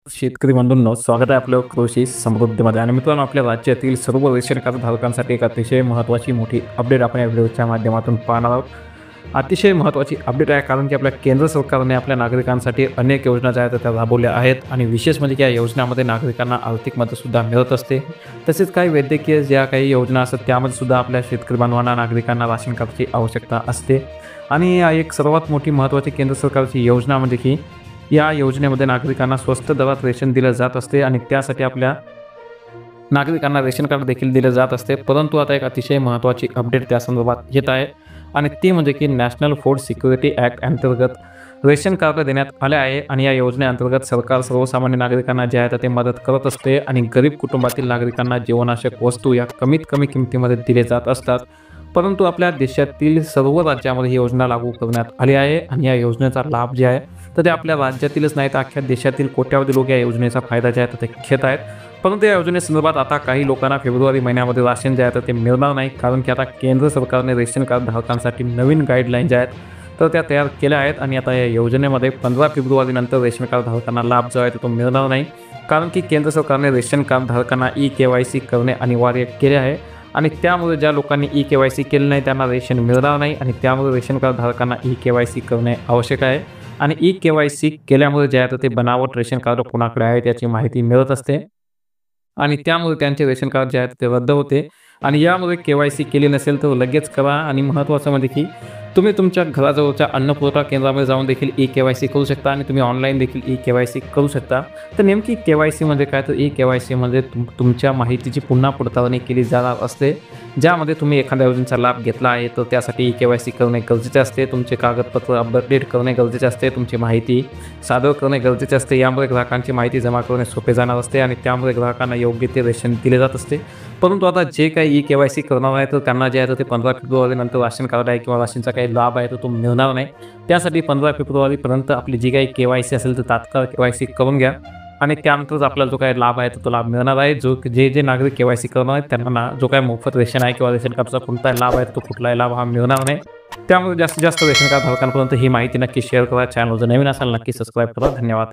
शेतकरी बंधूंनो, स्वागत आहे आपलं कृषी समृद्धीमध्ये. आणि मित्रांनो, आपल्या राज्यातील सर्व रेशन कार्ड धारकांसाठी एक अतिशय महत्त्वाची मोठी अपडेट आपण या व्हिडिओच्या माध्यमातून पाहणार आहोत. अतिशय महत्त्वाची अपडेट आहे, कारण की आपल्या केंद्र सरकारने आपल्या नागरिकांसाठी अनेक योजना ज्या आहेत त्या राबवल्या आहेत. आणि विशेष म्हणजे की या योजनामध्ये नागरिकांना आर्थिक मदतसुद्धा मिळत असते. तसेच काही वैद्यकीय ज्या काही योजना असतात त्यामध्ये सुद्धा आपल्या शेतकरी बांधवांना, नागरिकांना राशन कार्डची आवश्यकता असते. आणि एक सर्वात मोठी महत्त्वाची केंद्र सरकारची योजना म्हणजे की या योजनेमध्ये नागरिकांना स्वस्त दरात रेशन दिलं जात असते आणि त्यासाठी आपल्या नागरिकांना रेशन कार्ड देखील दिले जात असते. परंतु आता एक अतिशय महत्त्वाची अपडेट त्या संदर्भात येत आहे, आणि ती म्हणजे की नॅशनल फूड सिक्युरिटी ॲक्ट अंतर्गत रेशन कार्ड देण्यात आले आहे. आणि या योजनेअंतर्गत सरकार सर्वसामान्य नागरिकांना जे आहे ते मदत करत असते आणि गरीब कुटुंबातील नागरिकांना जीवनावश्यक वस्तू या कमीत कमी किमतीमध्ये दिले जात असतात. परंतु आपल्या देशातील सर्व राज्यामध्ये ही योजना लागू करण्यात आली आहे. आणि या योजनेचा लाभ जे आहे तर ते आपल्या राज्यातीलच नाही तर अख्ख्या देशातील कोट्यावधी लोक या योजनेचा फायदा जे आहे ते घेत आहेत. परंतु या योजनेसंदर्भात आता काही लोकांना फेब्रुवारी महिन्यामध्ये राशन जे आहे तर ते मिळणार नाही, कारण की आता केंद्र सरकारने रेशन कार्ड धारकांसाठी नवीन गाईडलाईन ज्या आहेत तर त्या तयार केल्या आहेत. आणि आता या योजनेमध्ये 15 फेब्रुवारीनंतर रेशन कार्ड धारकांना लाभ जो आहे तो मिळणार नाही, कारण की केंद्र सरकारने रेशन कार्ड धारकांना ई-KYC करणे अनिवार्य केले आहे. आणि त्यामुळे ज्या लोकांनी ई-KYC केले नाही त्यांना रेशन मिळणार नाही, आणि त्यामुळे रेशन कार्ड धारकांना ई-KYC करणे आवश्यक आहे. आणि ई-KYC केल्यामुळे जे आहे तर ते बनावट रेशन कार्ड कोणाकडे आहे त्याची माहिती मिळत असते, आणि त्यामुळे त्यांचे रेशन कार्ड जे आहे ते रद्द होते. आणि यामुळे KYC केली नसेल तर लगेच करा. आणि महत्त्वाचं म्हणजे की तुम्ही तुमच्या घराजवळच्या अन्नपुरवठा केंद्रामध्ये जाऊन देखील ई-KYC करू शकता, आणि तुम्ही ऑनलाईन देखील ई-KYC करू शकता. तर नेमकी KYC म्हणजे काय, तर ई-KYC म्हणजे तुमच्या माहितीची पुन्हा पडताळणी केली जाणार असते. ज्यामध्ये तुम्ही एखाद्या योजनेचा लाभ घेतला आहे तर त्यासाठी ई-KYC करणे गरजेचे असते. तुमचे कागदपत्र अपडेट करणे गरजेचे असते, तुमची माहिती सादर करणे गरजेचे असते. यामुळे ग्राहकांची माहिती जमा करणे सोपे जाणार असते, आणि त्यामुळे ग्राहकांना योग्य ते रेशन दिले जात असते. परंतु आता जे काही ई-KYC करणार आहे तर त्यांना जे आहे तर ते 15 फेब्रुवारीनंतर राशन कार्ड आहे किंवा राशनचा काही लाभ आहे तर तो मिळणार नाही. त्यासाठी 15 फेब्रुवारीपर्यंत आपली जी काही KYC असेल तर तात्काळ KYC करून घ्या, आणि त्यानंतरच आपल्याला जो काही लाभ आहे तो लाभ मिळणार आहे. जे नागरिक KYC करणार आहेत त्यांना जो काही मोफत रेशन आहे किंवा रेशन कार्डचा कोणताही लाभ आहे तो कुठलाही लाभ हा मिळणार नाही. त्यामुळे जास्तीत जास्त रेशन कार्ड धारकांपर्यंत ही माहिती नक्की शेअर करा. चॅनल जर नवीन असाल नक्की सबस्क्राईब करा. धन्यवाद.